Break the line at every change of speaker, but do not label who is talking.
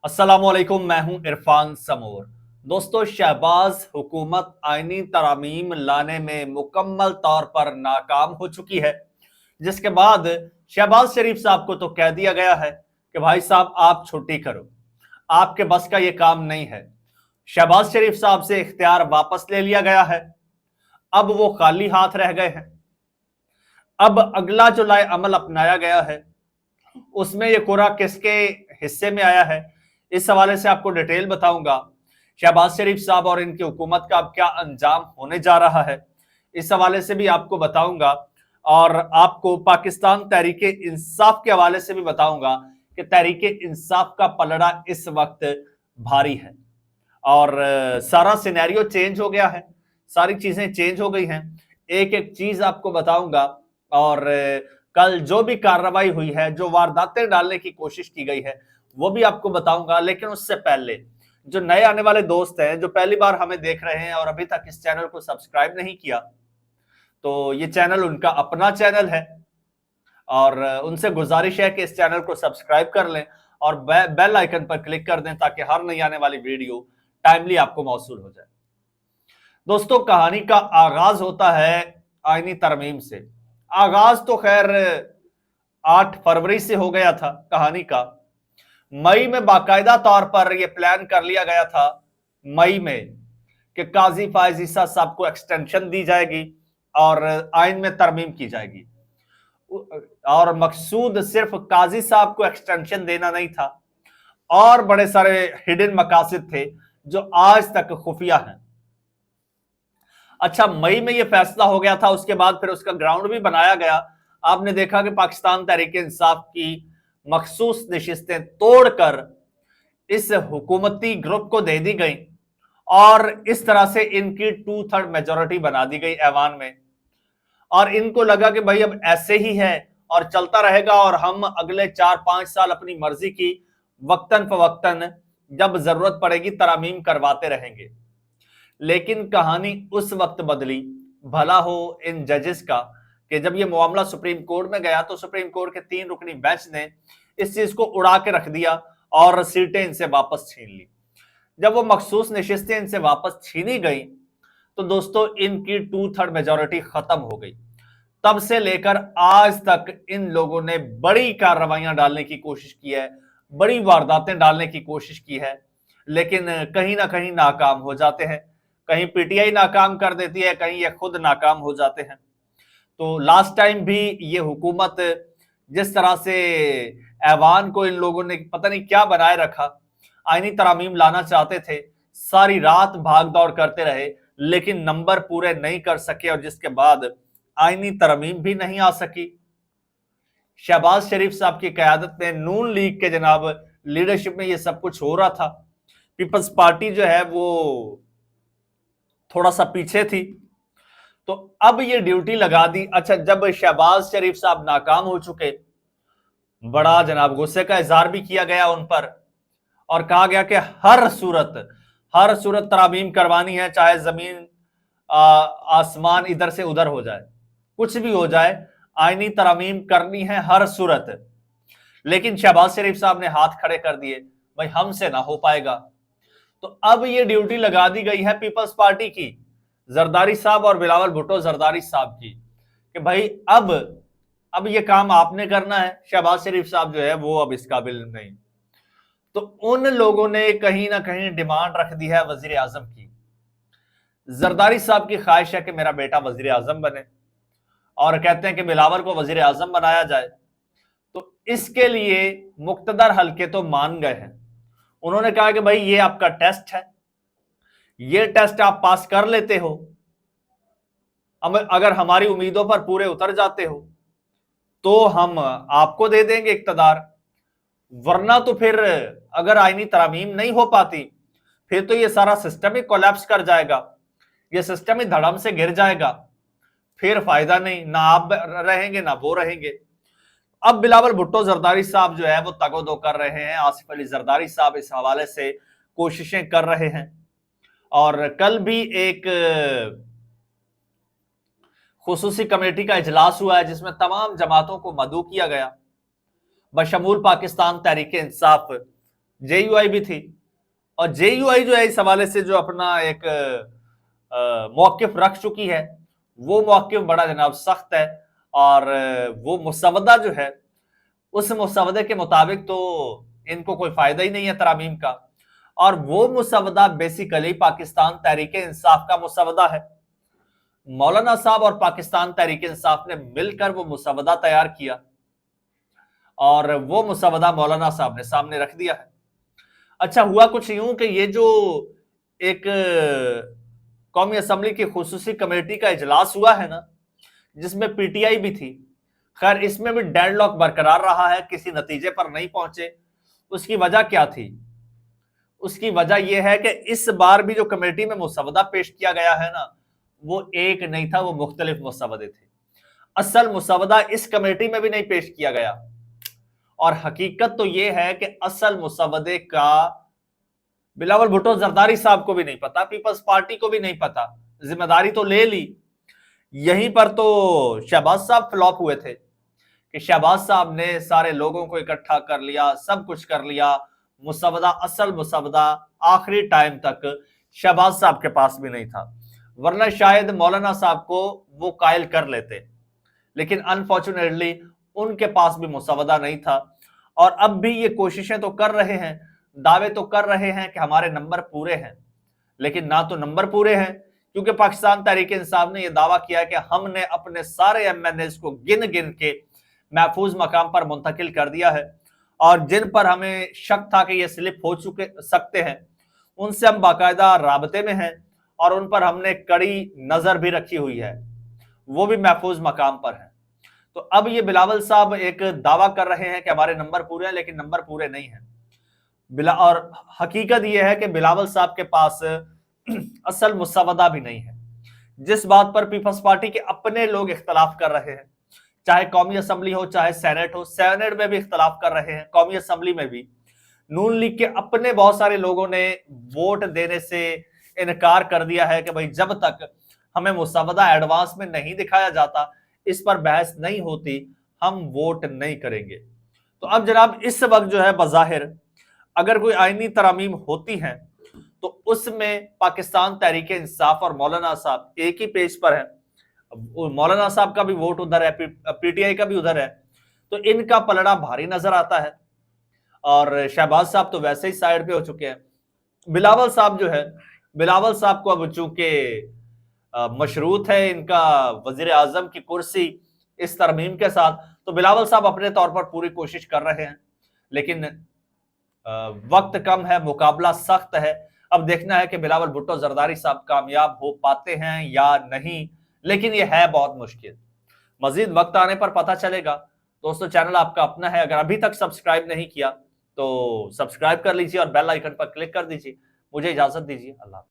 अस्सलामुअलैकुम, मैं हूं इरफान समूर। दोस्तों, शहबाज हुकूमत आईनी तरामीम लाने में मुकम्मल तौर पर नाकाम हो चुकी है, जिसके बाद शहबाज शरीफ साहब को तो कह दिया गया है कि भाई साहब आप छुट्टी करो, आपके बस का ये काम नहीं है। शहबाज शरीफ साहब से इख्तियार वापस ले लिया गया है। अब वो खाली हाथ रह गए हैं। अब अगला जो लाए अमल अपनाया गया है उसमें ये कोरा किसके हिस्से में आया है, इस हवाले से आपको डिटेल बताऊंगा। शहबाज शरीफ साहब और इनकी हुकूमत का अब क्या अंजाम होने जा रहा है, इस हवाले से भी आपको बताऊंगा। और आपको पाकिस्तान तहरीके इंसाफ के हवाले से भी बताऊंगा कि तहरीके इंसाफ का पलड़ा इस वक्त भारी है और सारा सिनेरियो चेंज हो गया है, सारी चीजें चेंज हो गई हैं। एक एक चीज आपको बताऊंगा। और कल जो भी कार्रवाई हुई है, जो वारदातें डालने की कोशिश की गई है, वो भी आपको बताऊंगा। लेकिन उससे पहले जो नए आने वाले दोस्त हैं, जो पहली बार हमें देख रहे हैं और अभी तक इस चैनल को सब्सक्राइब नहीं किया, तो ये चैनल उनका अपना चैनल है और उनसे गुजारिश है कि इस चैनल को सब्सक्राइब कर लें और बेल आइकन पर क्लिक कर दें ताकि हर नई आने वाली वीडियो टाइमली आपको मौसूल हो जाए। दोस्तों, कहानी का आगाज होता है आईनी तरमीम से। आगाज तो खैर 8 फरवरी से हो गया था कहानी का। मई में बाकायदा तौर पर यह प्लान कर लिया गया था, मई में, कि काजी फायज ईसा साहब को एक्सटेंशन दी जाएगी और आइन में तरमीम की जाएगी। और मकसूद सिर्फ काजी साहब को एक्सटेंशन देना नहीं था, और बड़े सारे हिडन मकासद थे जो आज तक खुफिया हैं। अच्छा, मई में यह फैसला हो गया था, उसके बाद फिर उसका ग्राउंड भी बनाया गया। आपने देखा कि पाकिस्तान तहरीक इंसाफ की मखसूस नशिस्तें तोड़कर इस हुकूमती ग्रुप को दे दी गई और इस तरह से इनकी 2/3 मेजोरिटी बना दी गई ऐवान में। और इनको लगा कि भाई अब ऐसे ही है और चलता रहेगा और हम अगले 4-5 साल अपनी मर्जी की वक्तन फवक्तन जब जरूरत पड़ेगी तरामीम करवाते रहेंगे। लेकिन कहानी उस वक्त बदली, भला हो इन जजेस का, कि जब ये मामला सुप्रीम कोर्ट में गया तो सुप्रीम कोर्ट के 3 रुकनी बेंच ने इस चीज को उड़ा के रख दिया और सीटें इनसे वापस छीन ली। जब वो मखसूस नशिस्तें इनसे वापस छीनी गई तो दोस्तों इनकी 2/3 मेजोरिटी खत्म हो गई। तब से लेकर आज तक इन लोगों ने बड़ी कार्रवाइयां डालने की कोशिश की है, बड़ी वारदातें डालने की कोशिश की है, लेकिन कहीं ना कहीं नाकाम हो जाते हैं। कहीं पीटीआई नाकाम कर देती है, कहीं ये खुद नाकाम हो जाते हैं। तो लास्ट टाइम भी ये हुकूमत जिस तरह से ऐवान को इन लोगों ने पता नहीं क्या बनाए रखा, आईनी तरामीम लाना चाहते थे, सारी रात भाग दौड़ करते रहे लेकिन नंबर पूरे नहीं कर सके और जिसके बाद आईनी तरमीम भी नहीं आ सकी। शहबाज शरीफ साहब की क़यादत में नून लीग के जनाब लीडरशिप में ये सब कुछ हो रहा था। पीपल्स पार्टी जो है वो थोड़ा सा पीछे थी, तो अब ये ड्यूटी लगा दी। अच्छा, जब शहबाज शरीफ साहब नाकाम हो चुके, बड़ा जनाब गुस्से का इजहार भी किया गया उन पर और कहा गया कि हर सूरत तरामीम करवानी है, चाहे जमीन आसमान इधर से उधर हो जाए, कुछ भी हो जाए, आईनी तरामीम करनी है हर सूरत। लेकिन शहबाज शरीफ साहब ने हाथ खड़े कर दिए, भाई हमसे ना हो पाएगा। तो अब ये ड्यूटी लगा दी गई है पीपल्स पार्टी की, जरदारी साहब और बिलावल भुट्टो जरदारी साहब की, कि भाई अब ये काम आपने करना है। शहबाज शरीफ साहब जो है वो अब इस काबिल नहीं। तो उन लोगों ने कहीं ना कहीं डिमांड रख दी है वजीर आजम की। जरदारी साहब की ख्वाहिश है कि मेरा बेटा वजीर आजम बने और कहते हैं कि बिलावल को वजीर आजम बनाया जाए। तो इसके लिए मुक्तदर हल्के तो मान गए हैं। उन्होंने कहा कि भाई ये आपका टेस्ट है, ये टेस्ट आप पास कर लेते हो, अगर हमारी उम्मीदों पर पूरे उतर जाते हो तो हम आपको दे देंगे इक्तदार, वरना तो फिर अगर आईनी तरामीम नहीं हो पाती फिर तो ये सारा सिस्टम ही कोलैप्स कर जाएगा, ये सिस्टम ही धड़म से गिर जाएगा, फिर फायदा नहीं, ना आप रहेंगे ना वो रहेंगे। अब बिलावल भुट्टो जरदारी साहब जो है वो तगोदो कर रहे हैं, आसिफ अली जरदारी साहब इस हवाले से कोशिशें कर रहे हैं। और कल भी एक खुसूसी कमेटी का इजलास हुआ है जिसमें तमाम जमातों को मदऊ किया गया, बशमूल पाकिस्तान तहरीक इंसाफ, JUI भी थी, और JUI जो है इस हवाले से जो अपना एक मौक़िफ़ रख चुकी है, वो मौक़िफ़ बड़ा जनाब सख्त है, और वो मुसवदा जो है, उस मुसवदे के मुताबिक तो इनको कोई फायदा ही नहीं है तरामीम का, और वो मुसवदा बेसिकली पाकिस्तान तहरीक इंसाफ का मुसवदा है। मौलाना साहब और पाकिस्तान तहरीक इंसाफ ने मिलकर वो मुसवदा तैयार किया, और वो मुसवदा मौलाना साहब ने सामने रख दिया है। अच्छा, हुआ कुछ यूं कि ये जो एक कौमी असम्बली की खुसूसी कमेटी का इजलास हुआ है ना, जिसमें PTI भी थी, खैर इसमें भी डेडलॉक बरकरार रहा है, किसी नतीजे पर नहीं पहुंचे। उसकी वजह क्या थी? उसकी वजह यह है कि इस बार भी जो कमेटी में मुसवदा पेश किया गया है ना, वो एक नहीं था, वो मुख्तलिफ मुसवदे थे। असल मुसवदा इस कमेटी में भी नहीं पेश किया गया, और हकीकत तो यह है कि असल मुसवदे का बिलावल भुट्टो जरदारी साहब को भी नहीं पता, पीपल्स पार्टी को भी नहीं पता। जिम्मेदारी तो ले ली, यहीं पर तो शहबाज साहब फ्लॉप हुए थे कि शहबाज साहब ने सारे लोगों को इकट्ठा कर लिया, सब कुछ कर लिया, मुसवदा, असल मुसवदा आखिरी टाइम तक शहबाज साहब के पास भी नहीं था, वरना शायद मौलाना साहब को वो कायल कर लेते, लेकिन अनफॉर्चुनेटली उनके पास भी मुसवदा नहीं था। और अब भी ये कोशिशें तो कर रहे हैं, दावे तो कर रहे हैं कि हमारे नंबर पूरे हैं, लेकिन ना तो नंबर पूरे हैं, क्योंकि पाकिस्तान तहरीक इंसाफ ने यह दावा किया कि हमने अपने सारे MNAs को गिन गिन के महफूज मकाम पर मुंतकिल कर दिया है, और जिन पर हमें शक था कि ये स्लिप हो सकते हैं, उनसे हम बाकायदा राबते में हैं, और उन पर हमने कड़ी नजर भी रखी हुई है, वो भी महफूज मकाम पर है। तो अब ये बिलावल साहब एक दावा कर रहे हैं कि हमारे नंबर पूरे हैं, लेकिन नंबर पूरे नहीं हैं। और हकीकत यह है कि बिलावल साहब के पास असल मुसवदा भी नहीं है, जिस बात पर पीपल्स पार्टी के अपने लोग इख्तलाफ कर रहे हैं, चाहे कौमी असम्बली हो चाहे सेनेट हो, सेनेट में भी इख्तलाफ कर रहे हैं, कौमी असम्बली में भी नून लीग के अपने बहुत सारे लोगों ने वोट देने से इनकार कर दिया है कि भाई जब तक हमें मुसवदा एडवांस में नहीं दिखाया जाता, इस पर बहस नहीं होती, हम वोट नहीं करेंगे। तो अब जनाब इस वक्त जो है बज़ाहिर अगर कोई आईनी तरामीम होती हैं तो उसमें पाकिस्तान तहरीक इंसाफ और मौलाना साहब एक ही पेज पर है, मौलाना साहब का भी वोट उधर है, PTI का भी उधर है, तो इनका पलड़ा भारी नजर आता है, और शहबाज साहब तो वैसे ही साइड पे हो चुके हैं। बिलावल साहब जो है, बिलावल साहब को अब चूंकि मशरूत है इनका वजीर आजम की कुर्सी इस तरमीम के साथ, तो बिलावल साहब अपने तौर पर पूरी कोशिश कर रहे हैं, लेकिन वक्त कम है, मुकाबला सख्त है। अब देखना है कि बिलावल भुट्टो जरदारी साहब कामयाब हो पाते हैं या नहीं, लेकिन यह है बहुत मुश्किल। मजीद वक्त आने पर पता चलेगा। दोस्तों, चैनल आपका अपना है, अगर अभी तक सब्सक्राइब नहीं किया तो सब्सक्राइब कर लीजिए और बेल आइकन पर क्लिक कर दीजिए। मुझे इजाजत दीजिए, अल्लाह।